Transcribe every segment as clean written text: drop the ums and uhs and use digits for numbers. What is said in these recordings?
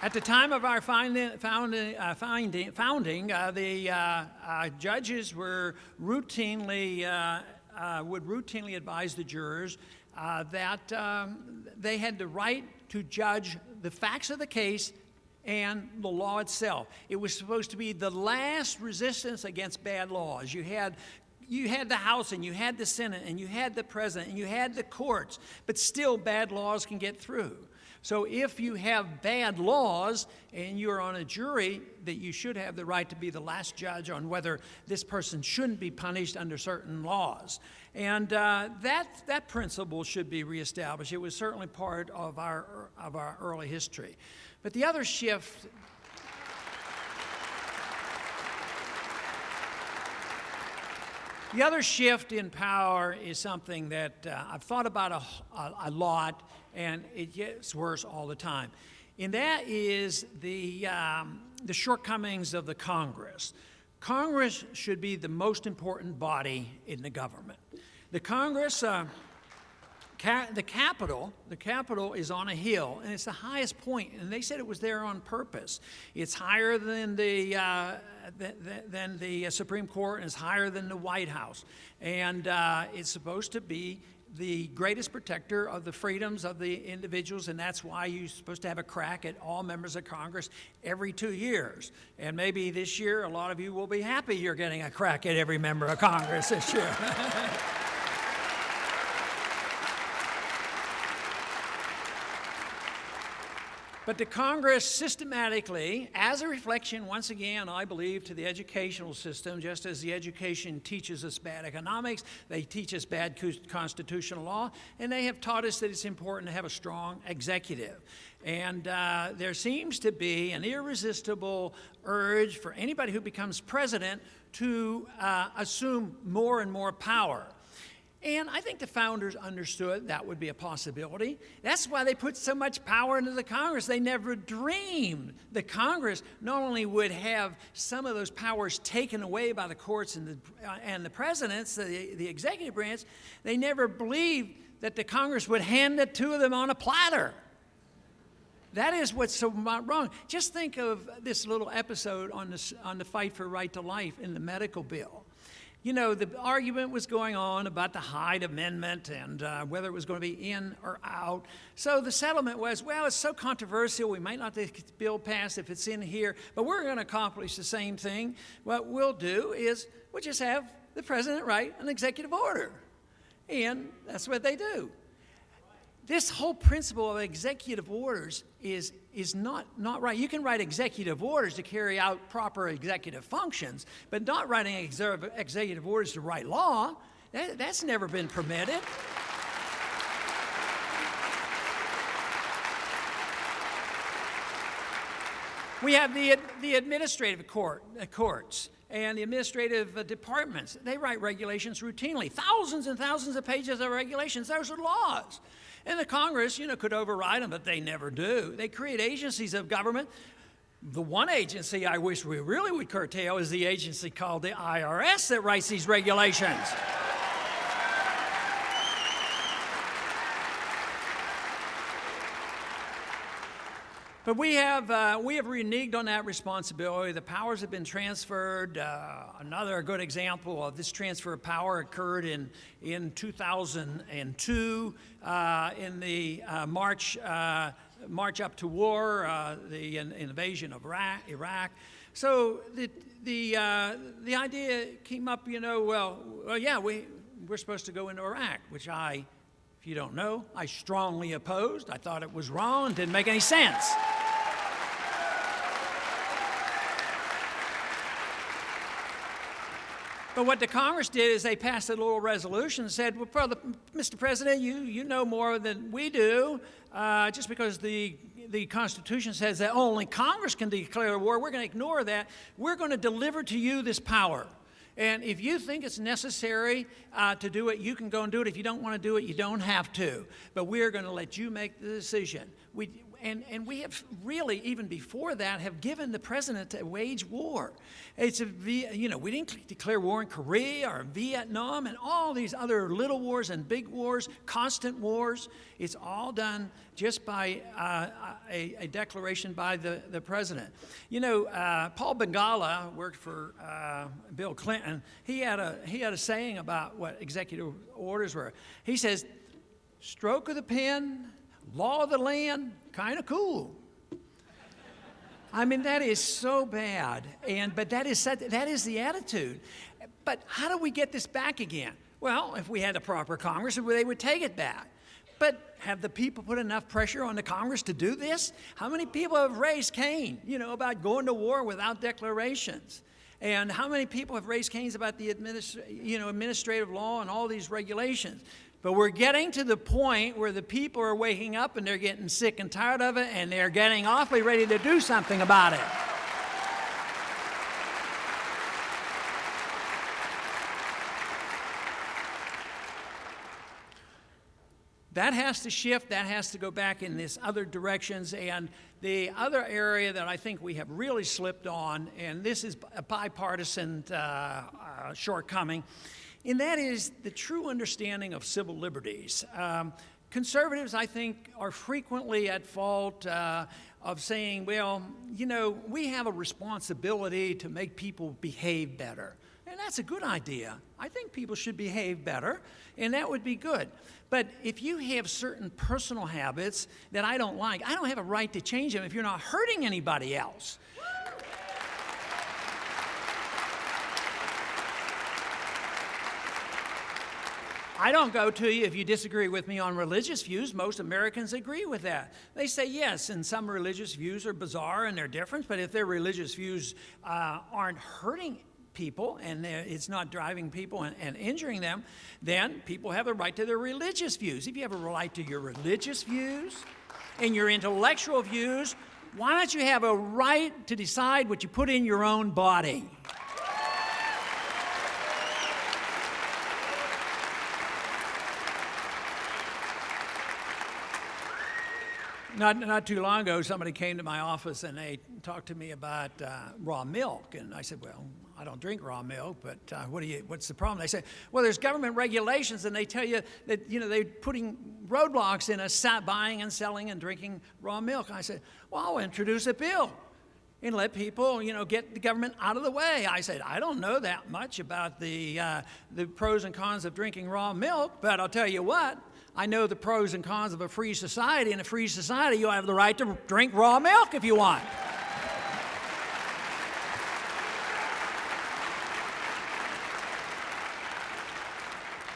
At the time of our founding, the judges were routinely would routinely advise the jurors that they had the right to judge the facts of the case and the law itself. It was supposed to be the last resistance against bad laws. You had the House, and you had the Senate, and you had the President, and you had the courts, but still bad laws can get through. So if you have bad laws and you're on a jury, that you should have the right to be the last judge on whether this person shouldn't be punished under certain laws. And that principle should be reestablished. It was certainly part of our early history. But the other shift in power is something that I've thought about a lot, and it gets worse all the time. And that is the shortcomings of the Congress. Congress should be the most important body in the government. The Congress, the Capitol is on a hill, and it's the highest point, and they said it was there on purpose. It's higher than the Supreme Court, and it's higher than the White House. And it's supposed to be the greatest protector of the freedoms of the individuals, and that's why you're supposed to have a crack at all members of Congress every 2 years. And maybe this year, a lot of you will be happy you're getting a crack at every member of Congress this year. But the Congress systematically, as a reflection, once again, I believe, to the educational system, just as the education teaches us bad economics, they teach us bad constitutional law, and they have taught us that it's important to have a strong executive. And there seems to be an irresistible urge for anybody who becomes president to assume more and more power. And I think the founders understood that would be a possibility. That's why they put so much power into the Congress. They never dreamed the Congress not only would have some of those powers taken away by the courts and the presidents, the executive branch. They never believed that the Congress would hand it to them on a platter. That is what's so wrong. Just think of this little episode on the fight for right to life in the medical bill. You know, the argument was going on about the Hyde Amendment and whether it was going to be in or out. So the settlement was, well, it's so controversial, we might not get the bill passed if it's in here, but we're going to accomplish the same thing. What we'll do is we'll just have the president write an executive order. And that's what they do. This whole principle of executive orders is not right. You can write executive orders to carry out proper executive functions, but not writing executive orders to write law. That's never been permitted. We have the administrative courts. And the administrative departments, they write regulations routinely. Thousands and thousands of pages of regulations. Those are laws. And the Congress, could override them, but they never do. They create agencies of government. The one agency I wish we really would curtail is the agency called the IRS that writes these regulations. But we have reneged on that responsibility. The powers have been transferred. Another good example of this transfer of power occurred in 2002 in the March up to war, the invasion of Iraq. So the idea came up, we're supposed to go into Iraq, which if you don't know, I strongly opposed. I thought it was wrong and didn't make any sense. But what the Congress did is they passed a little resolution and said, well, Mr. President, you know more than we do. Just because the Constitution says that only Congress can declare a war, we're going to ignore that. We're going to deliver to you this power. And if you think it's necessary to do it, you can go and do it. If you don't want to do it, you don't have to. But we're going to let you make the decision. and we have really, even before that, have given the president to wage war. It's we didn't declare war in Korea or Vietnam and all these other little wars and big wars, constant wars. It's all done just by a declaration by the president. Paul Bengala worked for Bill Clinton. He had a saying about what executive orders were. He says, "Stroke of the pen, law of the land, kind of cool." I mean, that is so bad, but that is the attitude. But how do we get this back again? Well, if we had the proper Congress, they would take it back. But have the people put enough pressure on the Congress to do this? How many people have raised Cain, about going to war without declarations? And how many people have raised Cain about the administrative law and all these regulations? But we're getting to the point where the people are waking up and they're getting sick and tired of it, and they're getting awfully ready to do something about it. That has to shift. That has to go back in these other directions. And the other area that I think we have really slipped on, and this is a bipartisan shortcoming, and that is the true understanding of civil liberties. Conservatives, I think, are frequently at fault of saying, well, we have a responsibility to make people behave better. And that's a good idea. I think people should behave better, and that would be good. But if you have certain personal habits that I don't like, I don't have a right to change them if you're not hurting anybody else. I don't go to you if you disagree with me on religious views. Most Americans agree with that. They say, yes, and some religious views are bizarre and they're different, but if their religious views aren't hurting people and it's not driving people and injuring them, then people have a right to their religious views. If you have a right to your religious views and your intellectual views, why don't you have a right to decide what you put in your own body? Not too long ago, somebody came to my office and they talked to me about raw milk. And I said, well, I don't drink raw milk, but what's the problem? They say, well, there's government regulations, and they tell you that they're putting roadblocks in buying and selling and drinking raw milk. And I said, well, I'll introduce a bill and let people, get the government out of the way. I said, I don't know that much about the pros and cons of drinking raw milk, but I'll tell you what. I know the pros and cons of a free society. In a free society, you have the right to drink raw milk if you want.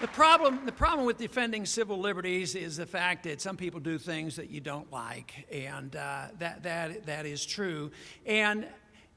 The problem with defending civil liberties is the fact that some people do things that you don't like, and that is true. And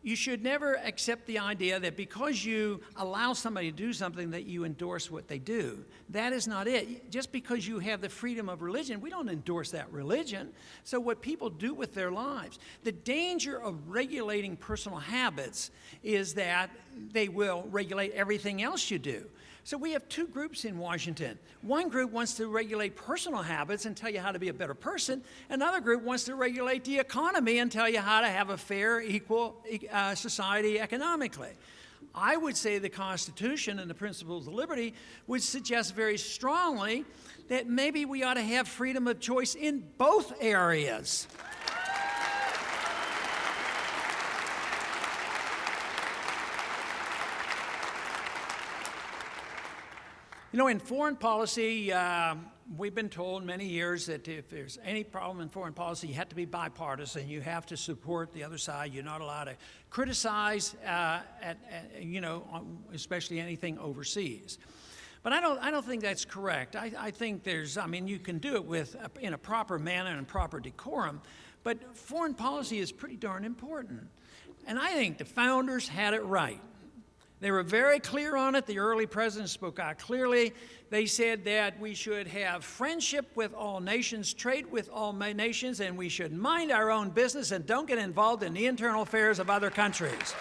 you should never accept the idea that because you allow somebody to do something that you endorse what they do. That is not it. Just because you have the freedom of religion, we don't endorse that religion. So what people do with their lives. The danger of regulating personal habits is that they will regulate everything else you do. So we have two groups in Washington. One group wants to regulate personal habits and tell you how to be a better person. Another group wants to regulate the economy and tell you how to have a fair, equal society economically. I would say the Constitution and the principles of liberty would suggest very strongly that maybe we ought to have freedom of choice in both areas. In foreign policy, we've been told many years that if there's any problem in foreign policy, you have to be bipartisan. You have to support the other side. You're not allowed to criticize, especially anything overseas. But I don't think that's correct. I think you can do it in a proper manner and proper decorum, but foreign policy is pretty darn important. And I think the founders had it right. They were very clear on it. The early presidents spoke out clearly. They said that we should have friendship with all nations, trade with all nations, and we should mind our own business and don't get involved in the internal affairs of other countries.